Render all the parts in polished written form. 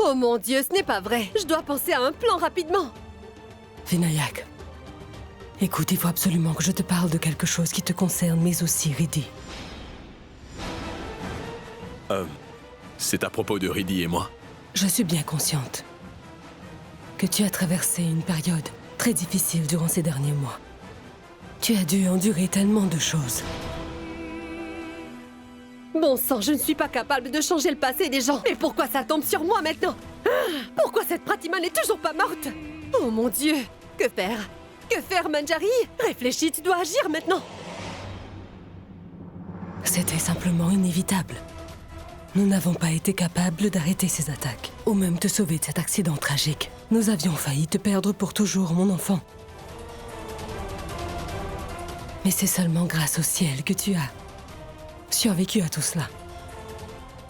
Oh mon Dieu, ce n'est pas vrai. Je dois penser à un plan rapidement. Vinayak, écoute, il faut absolument que je te parle de quelque chose qui te concerne, mais aussi Riddhi. C'est à propos de Riddhi et moi. Je suis bien consciente que tu as traversé une période très difficile durant ces derniers mois. Tu as dû endurer tellement de choses. Bon sang, je ne suis pas capable de changer le passé des gens. Mais pourquoi ça tombe sur moi maintenant? Pourquoi cette Pratima n'est toujours pas morte? Oh mon Dieu! Que faire? Que faire, Manjari? Réfléchis, tu dois agir maintenant. C'était simplement inévitable. Nous n'avons pas été capables d'arrêter ces attaques, ou même te sauver de cet accident tragique. Nous avions failli te perdre pour toujours, mon enfant. Mais c'est seulement grâce au ciel que tu as survécu à tout cela.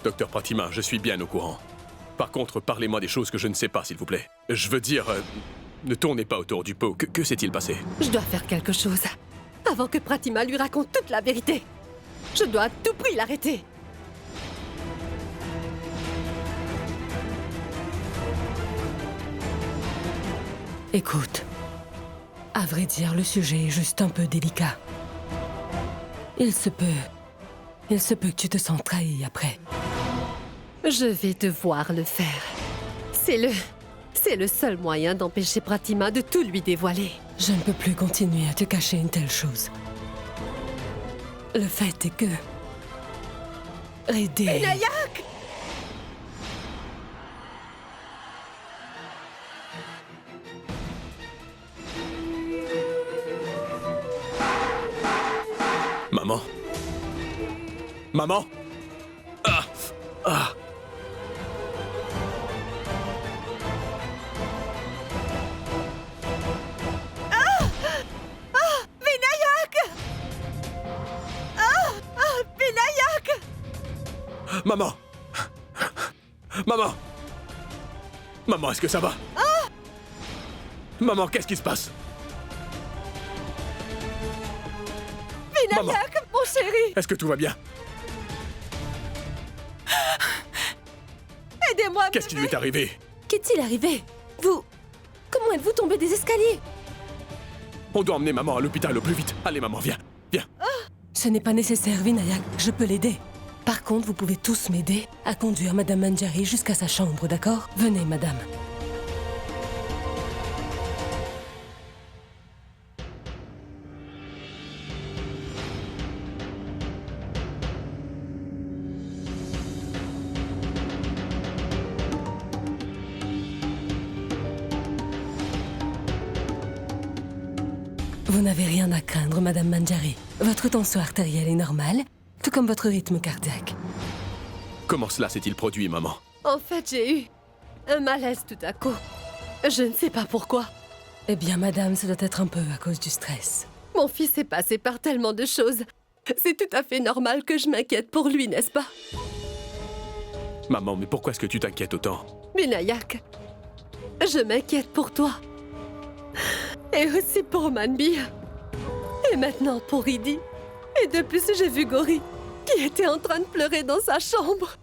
Docteur Pratima, je suis bien au courant. Par contre, parlez-moi des choses que je ne sais pas, s'il vous plaît. Je veux dire, ne tournez pas autour du pot. Que s'est-il passé? Je dois faire quelque chose avant que Pratima lui raconte toute la vérité. Je dois à tout prix l'arrêter. Écoute, à vrai dire, le sujet est juste un peu délicat. Il se peut que tu te sens trahi après. Je vais devoir le faire. C'est le seul moyen d'empêcher Pratima de tout lui dévoiler. Je ne peux plus continuer à te cacher une telle chose. Le fait est que... Riddhi... Vinayak! Maman? Maman? Vinayak! Maman! Maman! Maman, est-ce que ça va? Maman, qu'est-ce qui se passe? Maman. Vinayak, mon chéri! Est-ce que tout va bien? Aidez-moi! Qu'est-ce qui lui est arrivé? Qu'est-il arrivé? Vous... Comment êtes-vous tombé des escaliers? On doit emmener maman à l'hôpital au plus vite. Allez, maman, viens. Viens. Ce n'est pas nécessaire, Vinayak. Je peux l'aider. Par contre, vous pouvez tous m'aider à conduire Madame Manjari jusqu'à sa chambre, d'accord? Venez, madame. Vous n'avez rien à craindre, Madame Manjari. Votre tension artérielle est normale, tout comme votre rythme cardiaque. Comment cela s'est-il produit, maman? En fait, j'ai eu un malaise tout à coup. Je ne sais pas pourquoi. Eh bien, madame, ça doit être un peu à cause du stress. Mon fils est passé par tellement de choses. C'est tout à fait normal que je m'inquiète pour lui, n'est-ce pas? Maman, mais pourquoi est-ce que tu t'inquiètes autant? Vinayak, je m'inquiète pour toi. Et aussi pour Manbi. Et maintenant pour Riddhi. Et de plus, j'ai vu Gauri, qui était en train de pleurer dans sa chambre.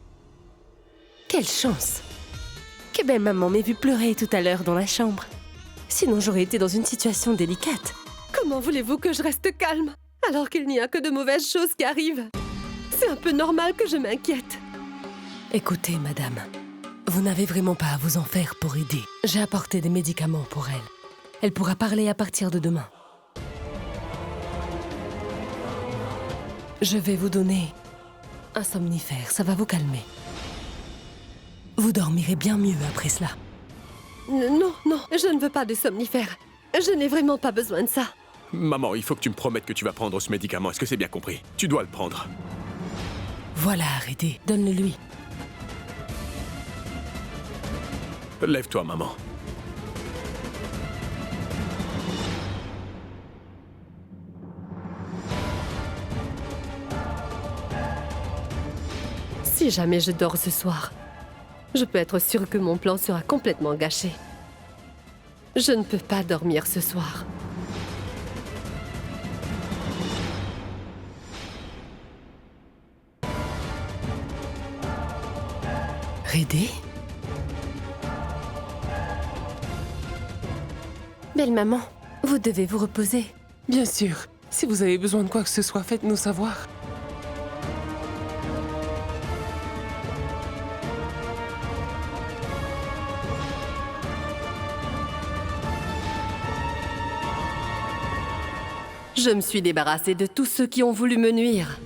Quelle chance! Que belle maman m'ait vu pleurer tout à l'heure dans la chambre. Sinon, j'aurais été dans une situation délicate. Comment voulez-vous que je reste calme, alors qu'il n'y a que de mauvaises choses qui arrivent? C'est un peu normal que je m'inquiète. Écoutez, madame, vous n'avez vraiment pas à vous en faire pour Riddhi. J'ai apporté des médicaments pour elle. Elle pourra parler à partir de demain. Je vais vous donner un somnifère, ça va vous calmer. Vous dormirez bien mieux après cela. Non, je ne veux pas de somnifère. Je n'ai vraiment pas besoin de ça. Maman, il faut que tu me promettes que tu vas prendre ce médicament. Est-ce que c'est bien compris? Tu dois le prendre. Voilà, Riddhi, donne-le-lui. Lève-toi, maman. Si jamais je dors ce soir, je peux être sûre que mon plan sera complètement gâché. Je ne peux pas dormir ce soir. Riddhi? Belle maman, vous devez vous reposer. Bien sûr. Si vous avez besoin de quoi que ce soit, faites-nous savoir. Je me suis débarrassée de tous ceux qui ont voulu me nuire.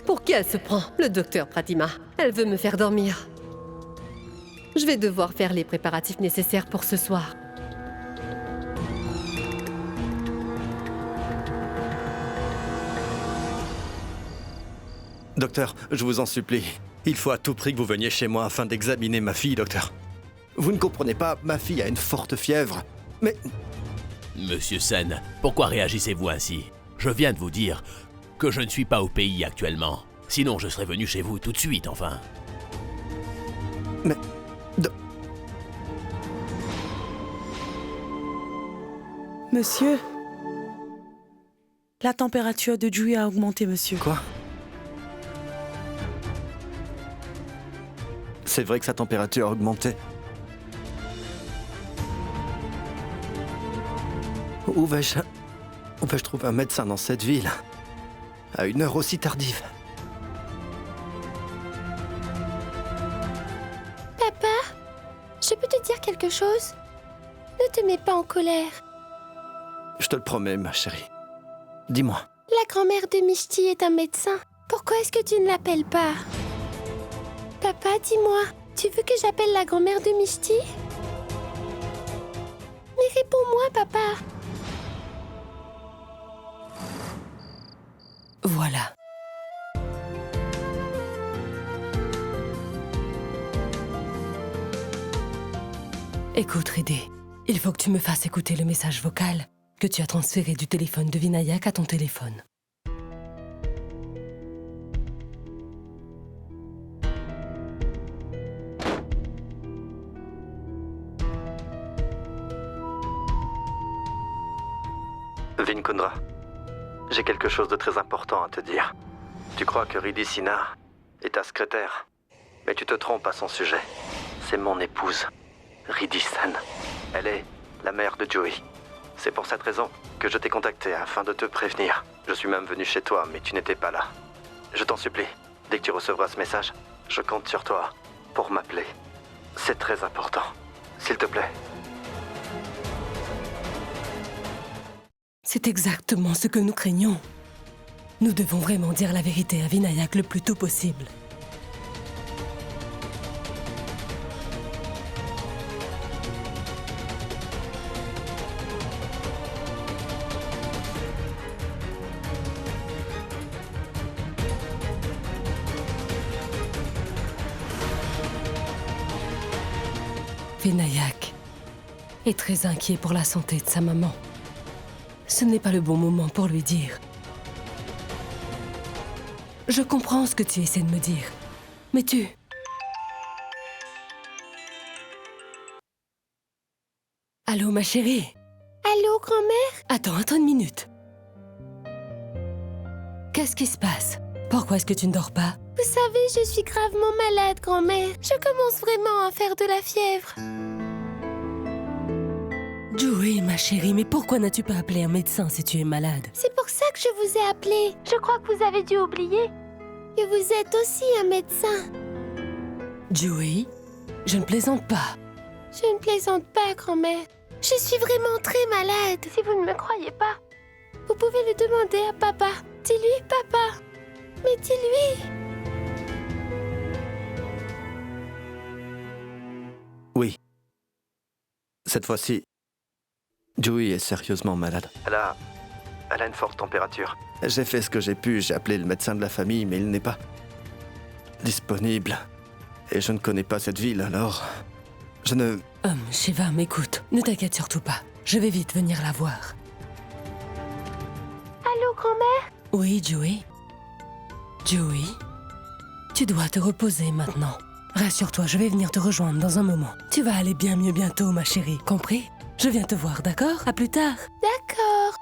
Pour qui elle se prend, le docteur Pratima? Elle veut me faire dormir. Je vais devoir faire les préparatifs nécessaires pour ce soir. Docteur, je vous en supplie. Il faut à tout prix que vous veniez chez moi afin d'examiner ma fille, docteur. Vous ne comprenez pas, ma fille a une forte fièvre. Mais... Monsieur Sen, pourquoi réagissez-vous ainsi? Je viens de vous dire que je ne suis pas au pays actuellement. Sinon, je serais venu chez vous tout de suite, enfin. Mais... Monsieur, la température de Joey a augmenté, monsieur. Quoi? C'est vrai que sa température a augmenté. Où vais-je trouver un médecin dans cette ville? À une heure aussi tardive. Papa, je peux te dire quelque chose? Ne te mets pas en colère. Je te le promets, ma chérie. Dis-moi. La grand-mère de Mishti est un médecin. Pourquoi est-ce que tu ne l'appelles pas? Papa, dis-moi, tu veux que j'appelle la grand-mère de Mishti? Mais réponds-moi, papa. Voilà. Écoute, Ridhi, il faut que tu me fasses écouter le message vocal que tu as transféré du téléphone de Vinayak à ton téléphone. Vinkundra, j'ai quelque chose de très important à te dire. Tu crois que Ridhi Sinha est ta secrétaire, mais tu te trompes à son sujet. C'est mon épouse, Ridhi Sen. Elle est la mère de Joey. C'est pour cette raison que je t'ai contacté afin de te prévenir. Je suis même venu chez toi, mais tu n'étais pas là. Je t'en supplie, dès que tu recevras ce message, je compte sur toi pour m'appeler. C'est très important. S'il te plaît. C'est exactement ce que nous craignons. Nous devons vraiment dire la vérité à Vinayak le plus tôt possible. Vinayak est très inquiet pour la santé de sa maman. Ce n'est pas le bon moment pour lui dire. Je comprends ce que tu essaies de me dire, mais tu... Allô, ma chérie? Allô, grand-mère? Attends une minute. Qu'est-ce qui se passe? Pourquoi est-ce que tu ne dors pas? Vous savez, je suis gravement malade, grand-mère. Je commence vraiment à faire de la fièvre. Joey, ma chérie, mais pourquoi n'as-tu pas appelé un médecin si tu es malade? C'est pour ça que je vous ai appelé. Je crois que vous avez dû oublier que vous êtes aussi un médecin. Joey, je ne plaisante pas. Je ne plaisante pas, grand-mère. Je suis vraiment très malade. Si vous ne me croyez pas, vous pouvez le demander à papa. Dis-lui, papa. Mais dis-lui. Oui. Cette fois-ci, Joey est sérieusement malade. Elle a une forte température. J'ai fait ce que j'ai pu, j'ai appelé le médecin de la famille, mais il n'est pas disponible. Et je ne connais pas cette ville, alors... Je ne... Shivam, écoute, ne t'inquiète surtout pas. Je vais vite venir la voir. Allô, grand-mère? Oui, Joey? Joey? Tu dois te reposer maintenant. Rassure-toi, je vais venir te rejoindre dans un moment. Tu vas aller bien mieux bientôt, ma chérie. Compris? Je viens te voir, d'accord? À plus tard. D'accord.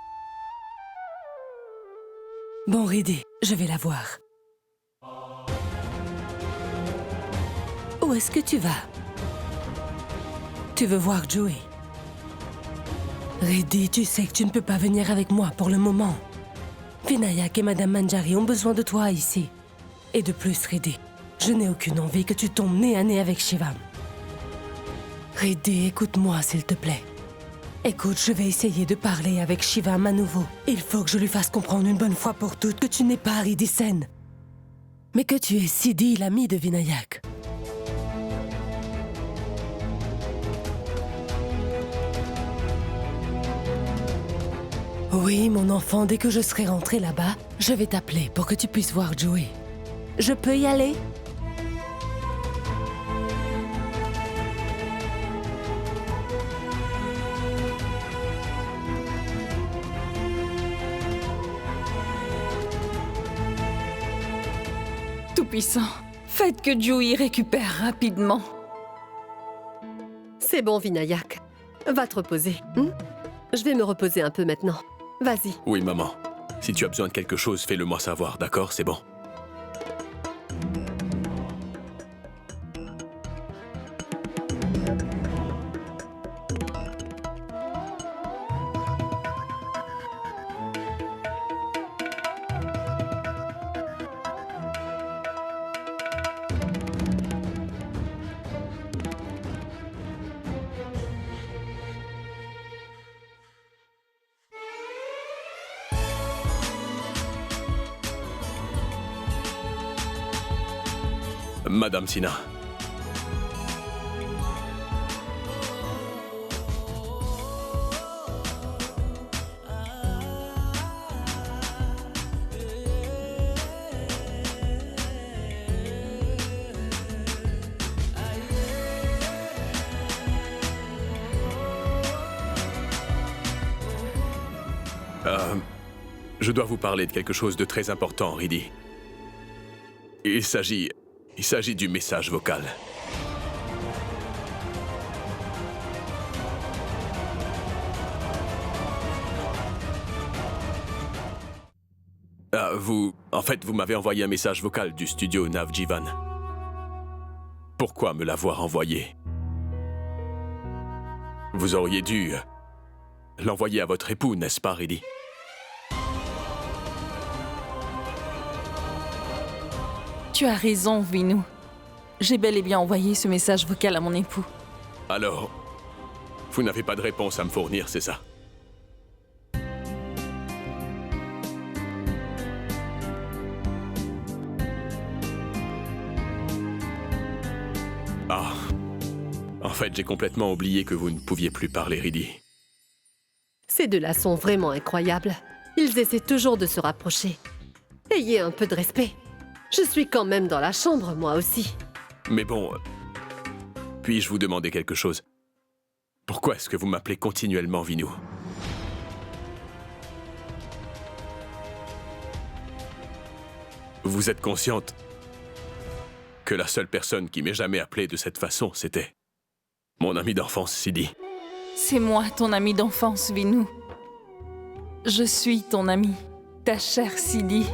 Bon, Ridhi, je vais la voir. Où est-ce que tu vas? Tu veux voir Joey? Riddhi, tu sais que tu ne peux pas venir avec moi pour le moment. Vinayak et Madame Manjari ont besoin de toi ici. Et de plus, Riddhi, je n'ai aucune envie que tu tombes nez à nez avec Shivam. Riddhi, écoute-moi s'il te plaît. Écoute, je vais essayer de parler avec Shivam à nouveau. Il faut que je lui fasse comprendre une bonne fois pour toutes que tu n'es pas Riddhi Sen, mais que tu es Siddhi, l'ami de Vinayak. Oui, mon enfant, dès que je serai rentrée là-bas, je vais t'appeler pour que tu puisses voir Joey. Je peux y aller? Tout-Puissant, faites que Joey récupère rapidement. C'est bon, Vinayak. Va te reposer. Je vais me reposer un peu maintenant. Vas-y. Oui, maman. Si tu as besoin de quelque chose, fais-le moi savoir, d'accord? C'est bon. Madame Sina. Je dois vous parler de quelque chose de très important, Riddhi. Il s'agit du message vocal. Vous m'avez envoyé un message vocal du studio Navjivan. Pourquoi me l'avoir envoyé? Vous auriez dû l'envoyer à votre époux, n'est-ce pas, Riddhi? Tu as raison, Vinu. J'ai bel et bien envoyé ce message vocal à mon époux. Alors, vous n'avez pas de réponse à me fournir, c'est ça? Ah, en fait, j'ai complètement oublié que vous ne pouviez plus parler, Riddhi. Ces deux-là sont vraiment incroyables. Ils essaient toujours de se rapprocher. Ayez un peu de respect. Je suis quand même dans la chambre, moi aussi. Mais bon, puis-je vous demander quelque chose? Pourquoi est-ce que vous m'appelez continuellement Vinu? Vous êtes consciente que la seule personne qui m'ait jamais appelé de cette façon, c'était mon ami d'enfance, Siddhi. C'est moi, ton ami d'enfance, Vinu. Je suis ton ami, ta chère Siddhi.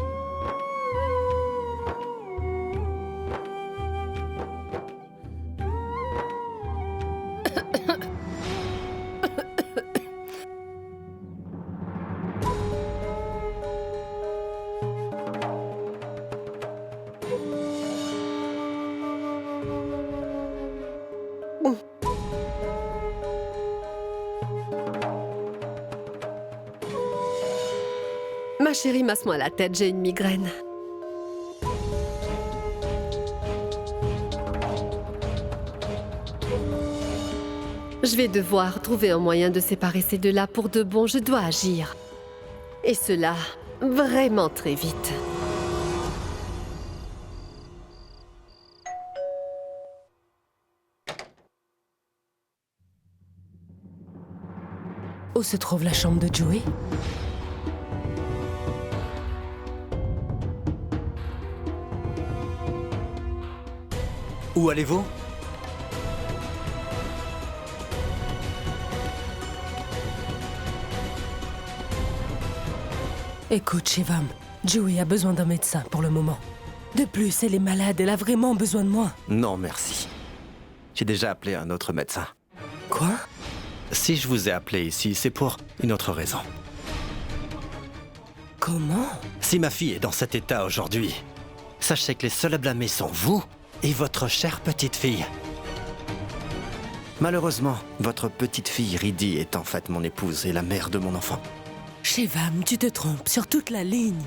Ma chérie, masse-moi la tête, j'ai une migraine. Je vais devoir trouver un moyen de séparer ces deux-là pour de bon. Je dois agir. Et cela, vraiment très vite. Où se trouve la chambre de Joey? Où allez-vous? Écoute, Shivam, Joey a besoin d'un médecin pour le moment. De plus, elle est malade, elle a vraiment besoin de moi. Non, merci. J'ai déjà appelé un autre médecin. Quoi? Si je vous ai appelé ici, c'est pour une autre raison. Comment? Si ma fille est dans cet état aujourd'hui, sachez que les seuls à blâmer sont vous et votre chère petite fille. Malheureusement, votre petite fille Riddy est en fait mon épouse et la mère de mon enfant. Shivam, tu te trompes sur toute la ligne.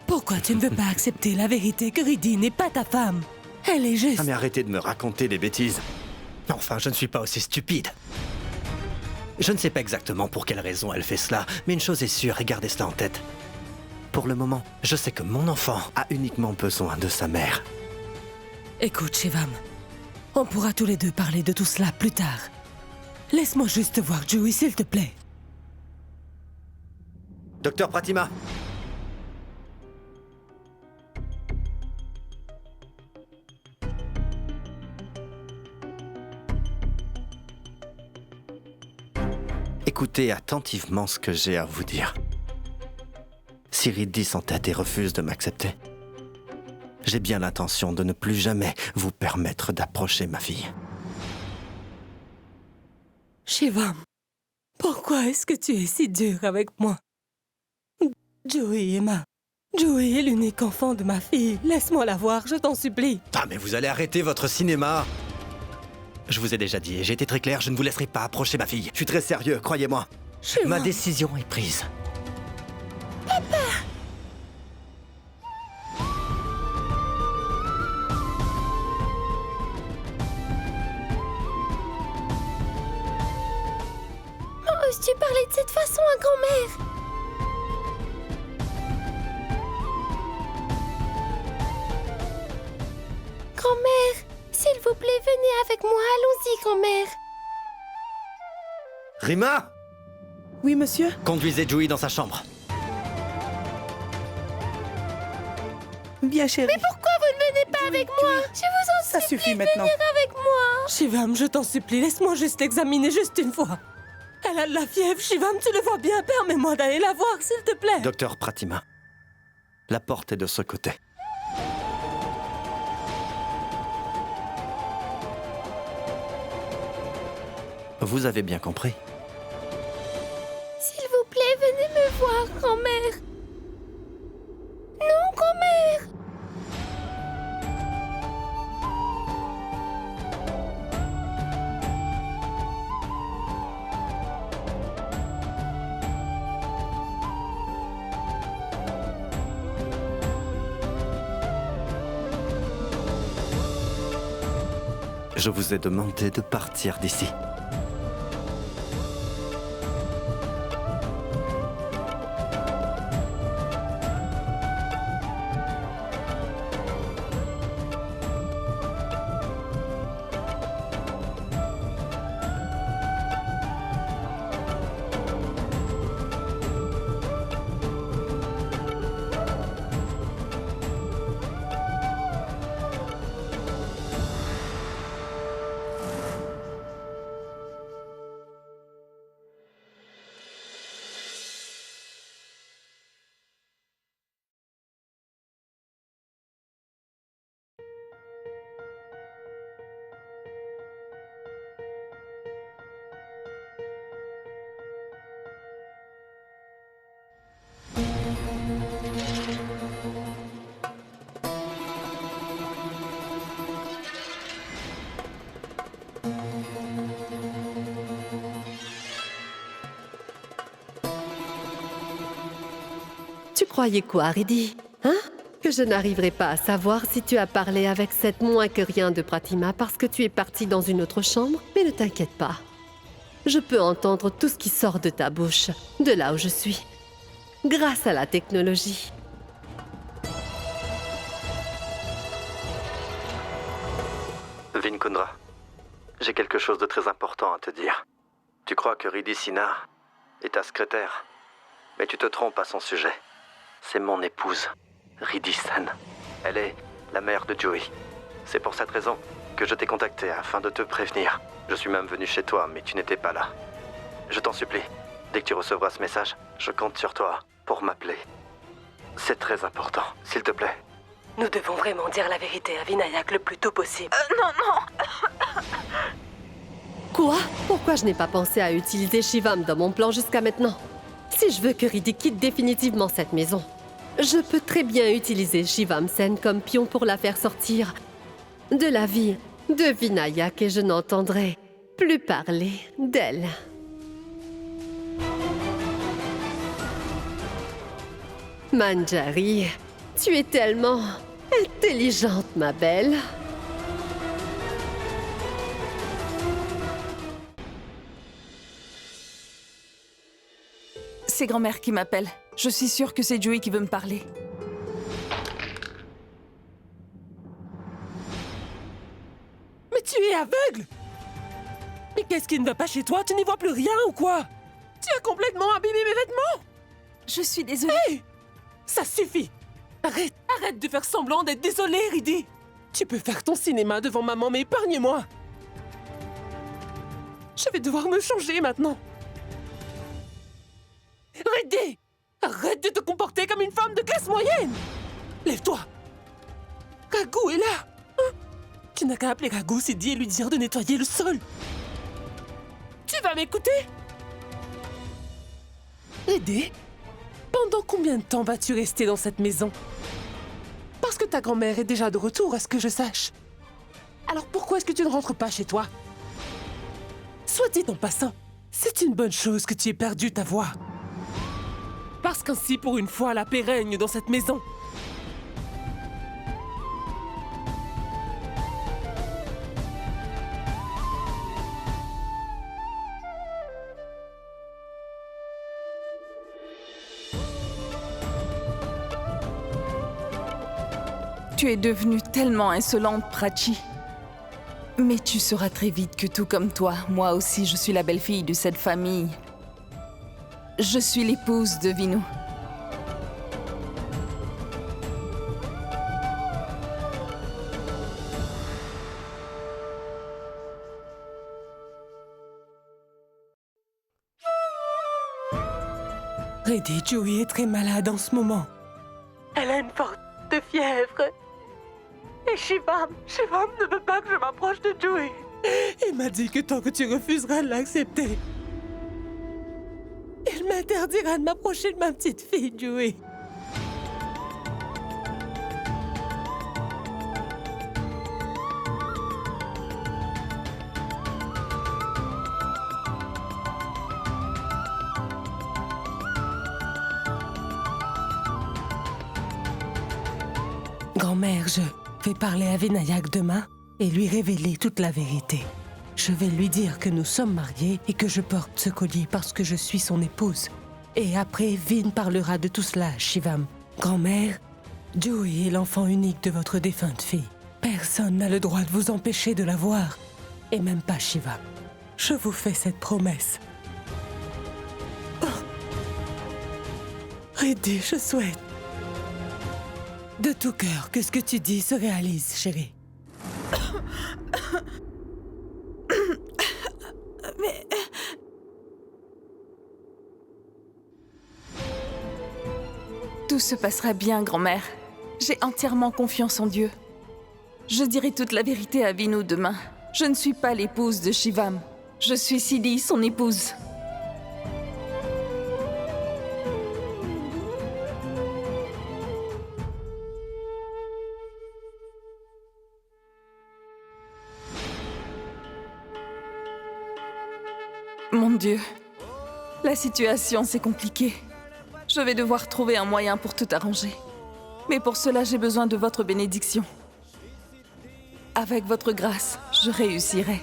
Pourquoi tu ne veux pas accepter la vérité que Riddy n'est pas ta femme? Elle est juste... Ah mais arrêtez de me raconter des bêtises. Enfin, je ne suis pas aussi stupide. Je ne sais pas exactement pour quelle raison elle fait cela, mais une chose est sûre et gardez cela en tête. Pour le moment, je sais que mon enfant a uniquement besoin de sa mère. Écoute, Shivam, on pourra tous les deux parler de tout cela plus tard. Laisse-moi juste voir Joey, s'il te plaît. Docteur Pratima. Écoutez attentivement ce que j'ai à vous dire. Si Riddy s'entête et refuse de m'accepter, j'ai bien l'intention de ne plus jamais vous permettre d'approcher ma fille. Shivam, pourquoi est-ce que tu es si dur avec moi? Joey est l'unique enfant de ma fille. Laisse-moi la voir, je t'en supplie. Ah mais vous allez arrêter votre cinéma. Je vous ai déjà dit et j'ai été très clair, je ne vous laisserai pas approcher ma fille. Je suis très sérieux, croyez-moi. Shivam. Ma décision est prise. Oses-tu parler de cette façon à grand-mère? Grand-mère, s'il vous plaît, venez avec moi. Allons-y, grand-mère. Rima! Oui, monsieur? Conduisez Joey dans sa chambre. Bien, chérie. Mais pourquoi vous ne venez pas avec moi? Je vous en Ça supplie, suffit maintenant. venir avec moi. Shivam, je t'en supplie, laisse-moi juste l'examiner juste une fois. Elle a de la fièvre, Shivam, tu le vois bien. Permets-moi d'aller la voir, s'il te plaît. Docteur Pratima, la porte est de ce côté. Vous avez bien compris. S'il vous plaît, venez me voir, grand-mère. Non, grand-mère. Je vous ai demandé de partir d'ici. Tu croyais quoi, Riddy? Hein? Que je n'arriverai pas à savoir si tu as parlé avec cette moins que rien de Pratima parce que tu es parti dans une autre chambre? Mais ne t'inquiète pas. Je peux entendre tout ce qui sort de ta bouche, de là où je suis. Grâce à la technologie. Vinkundra, j'ai quelque chose de très important à te dire. Tu crois que Riddy Sina est ta secrétaire, mais tu te trompes à son sujet. C'est mon épouse, Riddy Sen. Elle est la mère de Joey. C'est pour cette raison que je t'ai contacté afin de te prévenir. Je suis même venu chez toi, mais tu n'étais pas là. Je t'en supplie, dès que tu recevras ce message, je compte sur toi pour m'appeler. C'est très important, s'il te plaît. Nous devons vraiment dire la vérité à Vinayak le plus tôt possible. Non. Quoi? Pourquoi je n'ai pas pensé à utiliser Shivam dans mon plan jusqu'à maintenant? Si je veux que Riddhi quitte définitivement cette maison, je peux très bien utiliser Shivam Sen comme pion pour la faire sortir de la vie de Vinayak et je n'entendrai plus parler d'elle. Manjari, tu es tellement intelligente, ma belle. C'est grand-mère qui m'appelle. Je suis sûre que c'est Joey qui veut me parler. Mais tu es aveugle! Mais qu'est-ce qui ne va pas chez toi? Tu n'y vois plus rien ou quoi? Tu as complètement abîmé mes vêtements! Je suis désolée. Hey! Ça suffit! Arrête de faire semblant d'être désolée, Riddhi! Tu peux faire ton cinéma devant maman, mais épargne-moi! Je vais devoir me changer maintenant! Riddhi! Arrête de te comporter comme une femme de classe moyenne! Lève-toi! Raghou est là! Hein? Tu n'as qu'à appeler Raghou, Siddhi, et lui dire de nettoyer le sol! Tu vas m'écouter? Riddhi? Pendant combien de temps vas-tu rester dans cette maison? Parce que ta grand-mère est déjà de retour, à ce que je sache. Alors pourquoi est-ce que tu ne rentres pas chez toi? Soit dit en passant, c'est une bonne chose que tu aies perdu ta voix. Parce qu'ainsi, pour une fois, la paix règne dans cette maison. Tu es devenue tellement insolente, Prachi. Mais tu sauras très vite que tout comme toi, moi aussi je suis la belle-fille de cette famille. Je suis l'épouse de Vinu. Riddhi, Joey est très malade en ce moment. Elle a une forte fièvre. Et Shivam ne veut pas que je m'approche de Joey. Il m'a dit que tant que tu refuseras de l'accepter, il m'interdira de m'approcher de ma petite fille, Joey. Grand-mère, je vais parler à Vinayak demain et lui révéler toute la vérité. Je vais lui dire que nous sommes mariés et que je porte ce collier parce que je suis son épouse. Et après, Vin parlera de tout cela à Shivam. Grand-mère, Joey est l'enfant unique de votre défunte fille. Personne n'a le droit de vous empêcher de la voir. Et même pas Shivam. Je vous fais cette promesse. Oh. Riddhi, je souhaite de tout cœur que ce que tu dis se réalise, chérie. Mais... Tout se passera bien, grand-mère. J'ai entièrement confiance en Dieu. Je dirai toute la vérité à Vinu demain. Je ne suis pas l'épouse de Shivam. Je suis Siddhi, son épouse. Mon Dieu, la situation s'est compliquée. Je vais devoir trouver un moyen pour tout arranger. Mais pour cela, j'ai besoin de votre bénédiction. Avec votre grâce, je réussirai.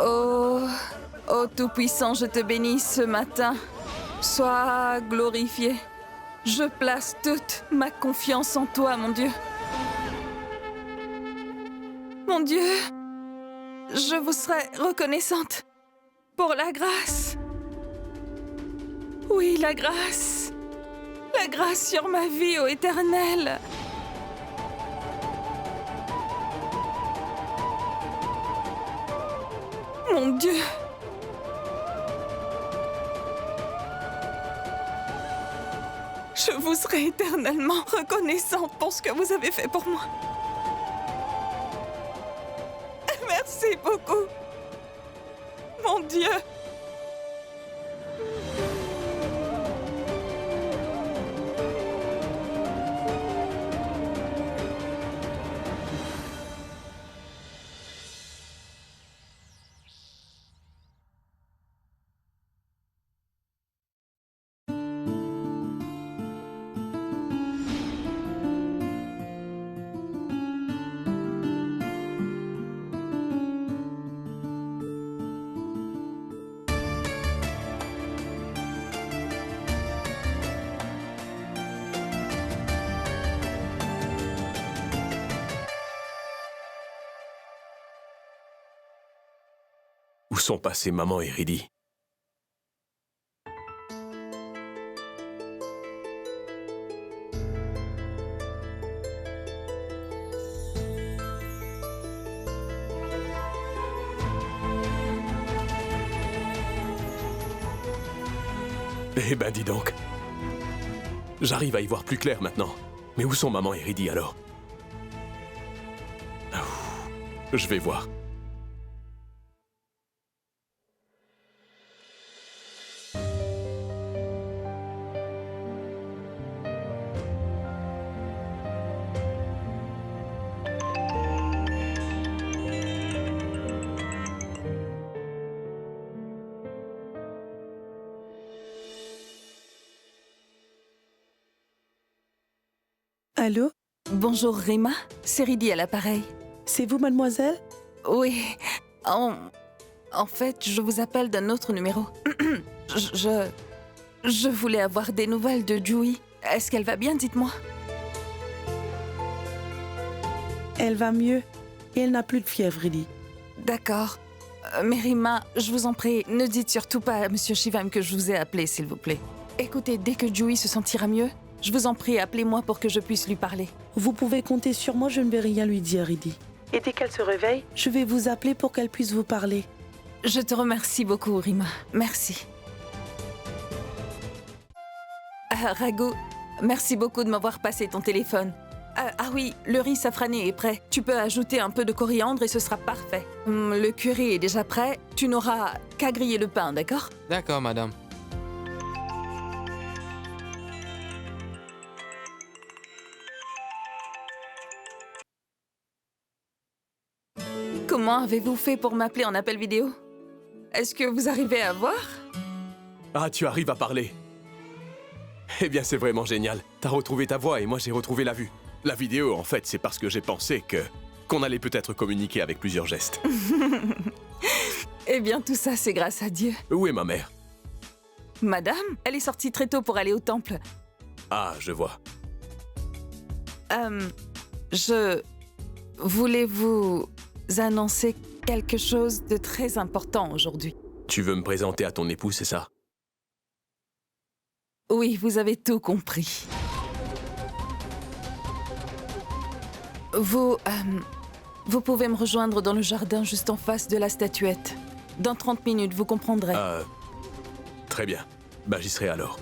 Oh, ô Tout-Puissant, je te bénis ce matin. Sois glorifié. Je place toute ma confiance en toi, mon Dieu. Mon Dieu, je vous serai reconnaissante pour la grâce. Oui, la grâce. La grâce sur ma vie, ô Éternel. Mon Dieu. Je vous serai éternellement reconnaissante pour ce que vous avez fait pour moi. Merci beaucoup. Mon Dieu. Où sont passées maman et Riddy? Eh ben dis donc. J'arrive à y voir plus clair maintenant. Mais où sont maman et Riddy alors? Je vais voir. Allô? Bonjour Rima, c'est Riddy à l'appareil. C'est vous, mademoiselle? Oui, en fait, je vous appelle d'un autre numéro. Je voulais avoir des nouvelles de Joey. Est-ce qu'elle va bien, dites-moi? Elle va mieux et elle n'a plus de fièvre, Riddy. D'accord. Mais Rima, je vous en prie, ne dites surtout pas à Monsieur Shivam que je vous ai appelé, s'il vous plaît. Écoutez, dès que Joey se sentira mieux, je vous en prie, appelez-moi pour que je puisse lui parler. Vous pouvez compter sur moi, je ne vais rien lui dire, Riddy. Et dès qu'elle se réveille, je vais vous appeler pour qu'elle puisse vous parler. Je te remercie beaucoup, Rima. Merci. Raghu, merci beaucoup de m'avoir passé ton téléphone. Ah oui, le riz safrané est prêt. Tu peux ajouter un peu de coriandre et ce sera parfait. Le curry est déjà prêt. Tu n'auras qu'à griller le pain, d'accord? D'accord, madame. Comment avez-vous fait pour m'appeler en appel vidéo? Est-ce que vous arrivez à voir? Ah, tu arrives à parler. Eh bien, c'est vraiment génial. T'as retrouvé ta voix et moi j'ai retrouvé la vue. La vidéo, en fait, c'est parce que j'ai pensé qu'on allait peut-être communiquer avec plusieurs gestes. Eh bien, tout ça, c'est grâce à Dieu. Où est ma mère? Madame, elle est sortie très tôt pour aller au temple. Ah, je vois. Je voulais vous annoncer quelque chose de très important aujourd'hui. Tu veux me présenter à ton époux, c'est ça? Oui, vous avez tout compris. Vous pouvez me rejoindre dans le jardin juste en face de la statuette. Dans 30 minutes, vous comprendrez. Très bien. Bah, j'y serai alors.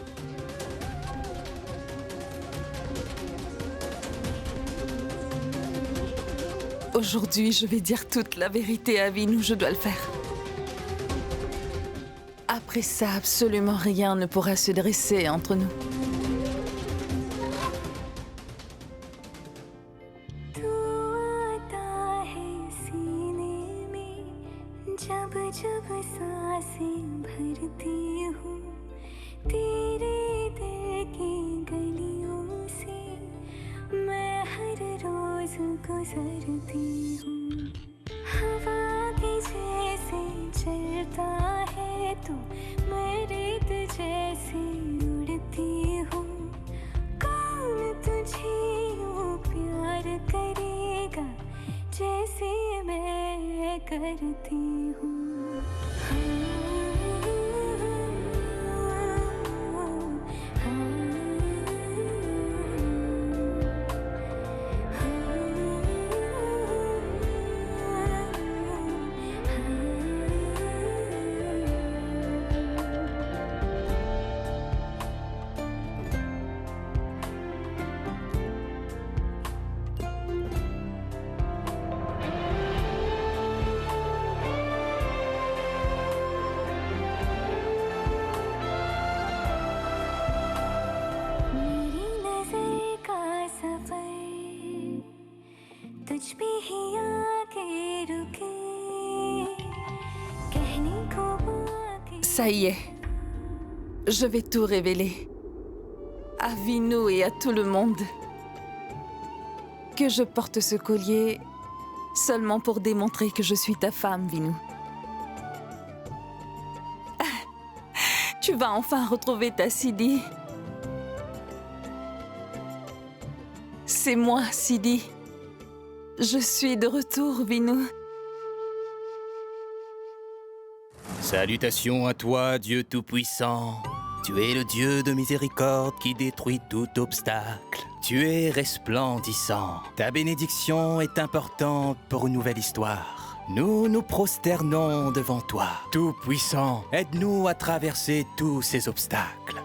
Aujourd'hui, je vais dire toute la vérité à Vinu, je dois le faire. Après ça, absolument rien ne pourra se dresser entre nous. गुजरती हूँ हवा की जैसे चलता है तू मैं रेत जैसी उड़ती हूँ कौन तुझे यूँ प्यार करेगा जैसे मैं करती हूँ Ça y est, je vais tout révéler. À Vinu et à tout le monde. Que je porte ce collier seulement pour démontrer que je suis ta femme, Vinu. Tu vas enfin retrouver ta Sidi. C'est moi, Sidi. Je suis de retour, Vinu. Salutations à toi, Dieu Tout-Puissant. Tu es le Dieu de miséricorde qui détruit tout obstacle. Tu es resplendissant. Ta bénédiction est importante pour une nouvelle histoire. Nous nous prosternons devant toi. Tout-Puissant, aide-nous à traverser tous ces obstacles.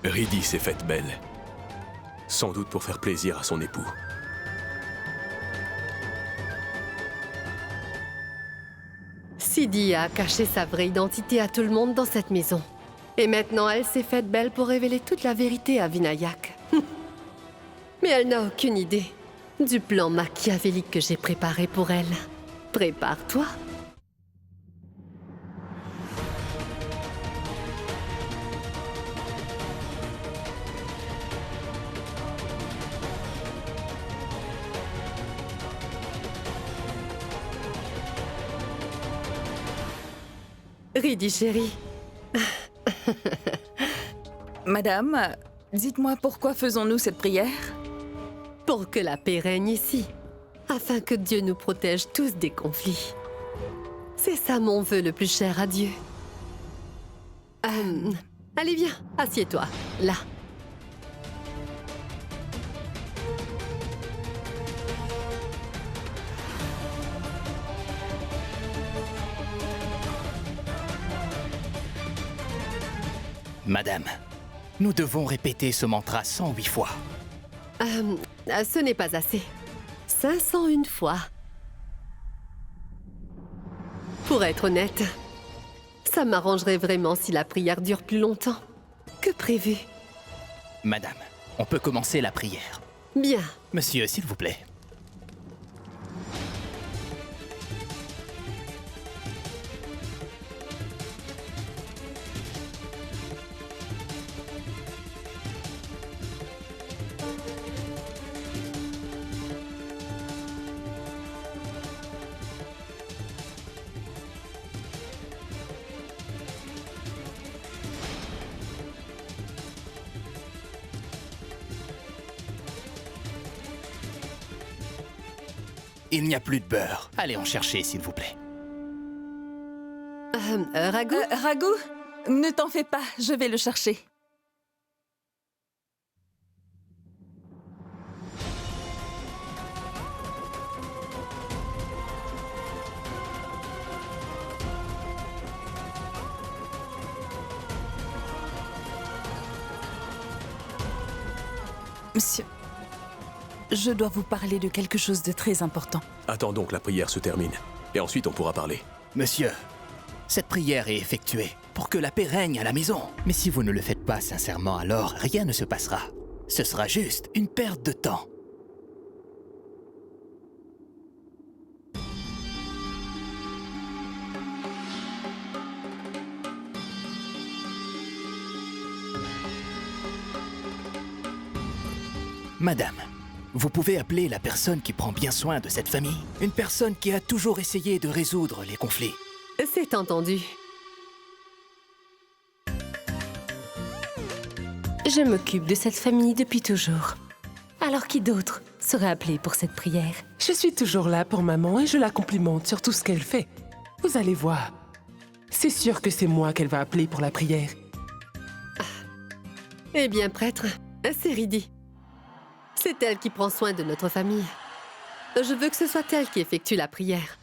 Ridi s'est faite belle. Sans doute pour faire plaisir à son époux. Sidi a caché sa vraie identité à tout le monde dans cette maison. Et maintenant, elle s'est faite belle pour révéler toute la vérité à Vinayak. Mais elle n'a aucune idée du plan machiavélique que j'ai préparé pour elle. Prépare-toi. Ridi, chérie. Madame, dites-moi pourquoi faisons-nous cette prière? Pour que la paix règne ici, afin que Dieu nous protège tous des conflits. C'est ça mon vœu le plus cher à Dieu. Allez, viens, assieds-toi, là. Madame, nous devons répéter ce mantra 108 fois. Ce n'est pas assez. 501 fois. Pour être honnête, ça m'arrangerait vraiment si la prière dure plus longtemps que prévu. Madame, on peut commencer la prière. Bien. Monsieur, s'il vous plaît. Il n'y a plus de beurre. Allez en chercher, s'il vous plaît. Ragout Ragout, ne t'en fais pas, je vais le chercher. Monsieur, Je dois vous parler de quelque chose de très important. Attendons que la prière se termine. Et ensuite, on pourra parler. Monsieur, cette prière est effectuée pour que la paix règne à la maison. Mais si vous ne le faites pas sincèrement, alors rien ne se passera. Ce sera juste une perte de temps. Madame, vous pouvez appeler la personne qui prend bien soin de cette famille. Une personne qui a toujours essayé de résoudre les conflits. C'est entendu. Je m'occupe de cette famille depuis toujours. Alors qui d'autre serait appelé pour cette prière? Je suis toujours là pour maman et je la complimente sur tout ce qu'elle fait. Vous allez voir. C'est sûr que c'est moi qu'elle va appeler pour la prière. Eh bien, prêtre, c'est Riddy. C'est elle qui prend soin de notre famille. Je veux que ce soit elle qui effectue la prière.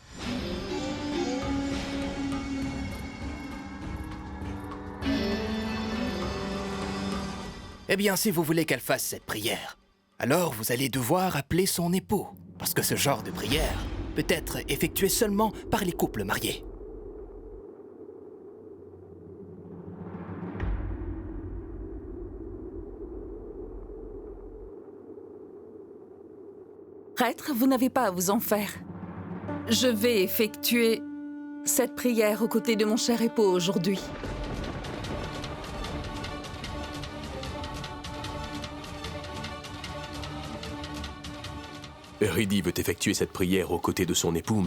Eh bien, si vous voulez qu'elle fasse cette prière, alors vous allez devoir appeler son époux. Parce que ce genre de prière peut être effectué seulement par les couples mariés. Prêtre, vous n'avez pas à vous en faire. Je vais effectuer cette prière aux côtés de mon cher époux aujourd'hui. Riddy veut effectuer cette prière aux côtés de son époux,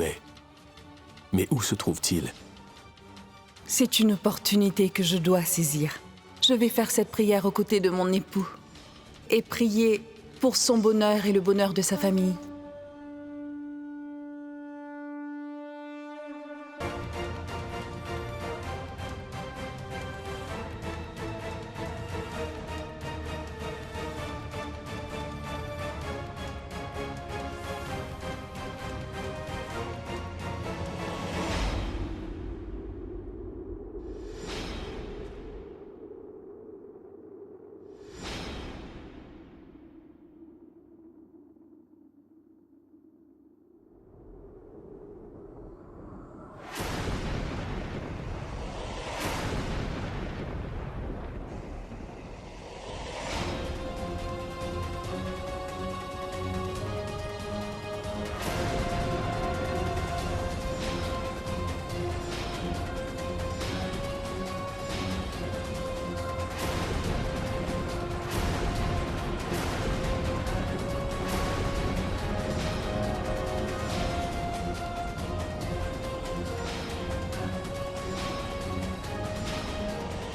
mais où se trouve-t-il? C'est une opportunité que je dois saisir. Je vais faire cette prière aux côtés de mon époux et prier pour son bonheur et le bonheur de sa famille.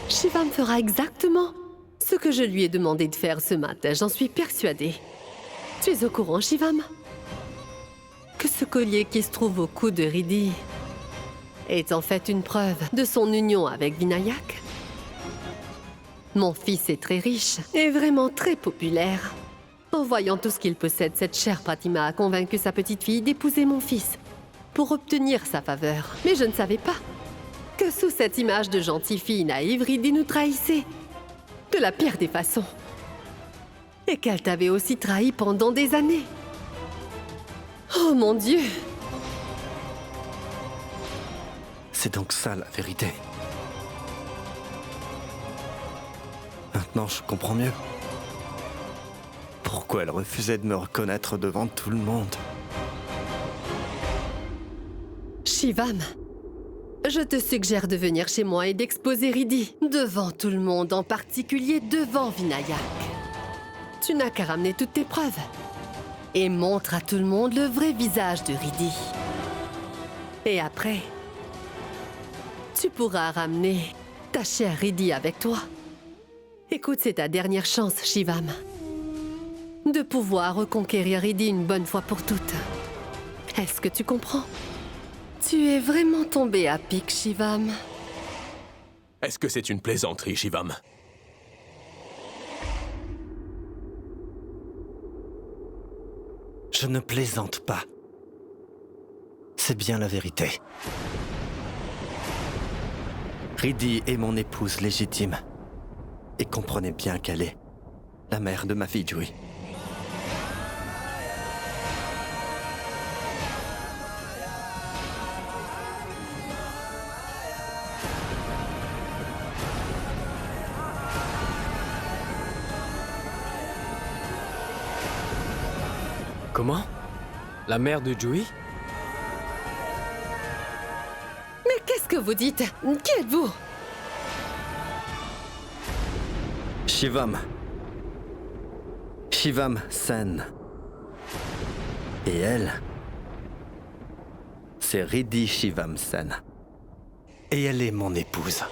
Shivam fera exactement ce que je lui ai demandé de faire ce matin, j'en suis persuadée. Tu es au courant, Shivam? Que ce collier qui se trouve au cou de Riddy est en fait une preuve de son union avec Vinayak. Mon fils est très riche et vraiment très populaire. En voyant tout ce qu'il possède, cette chère Pratima a convaincu sa petite fille d'épouser mon fils pour obtenir sa faveur. Mais je ne savais pas que sous cette image de gentille fille naïve, Riddy nous trahissait de la pire des façons. Et qu'elle t'avait aussi trahi pendant des années. Oh mon Dieu! C'est donc ça la vérité. Maintenant, je comprends mieux. Pourquoi elle refusait de me reconnaître devant tout le monde? Shivam, je te suggère de venir chez moi et d'exposer Riddy devant tout le monde, en particulier devant Vinayak. Tu n'as qu'à ramener toutes tes preuves et montre à tout le monde le vrai visage de Riddy. Et après, tu pourras ramener ta chère Riddy avec toi. Écoute, c'est ta dernière chance, Shivam, de pouvoir reconquérir Riddy une bonne fois pour toutes. Est-ce que tu comprends? Tu es vraiment tombé à pic, Shivam. Est-ce que c'est une plaisanterie, Shivam? Je ne plaisante pas. C'est bien la vérité. Riddy est mon épouse légitime. Et comprenez bien qu'elle est la mère de ma fille Joey. Comment? La mère de Joey? Mais qu'est-ce que vous dites? Qui êtes-vous? Shivam. Shivam Sen. Et elle, c'est Riddhi Shivam Sen. Et elle est mon épouse.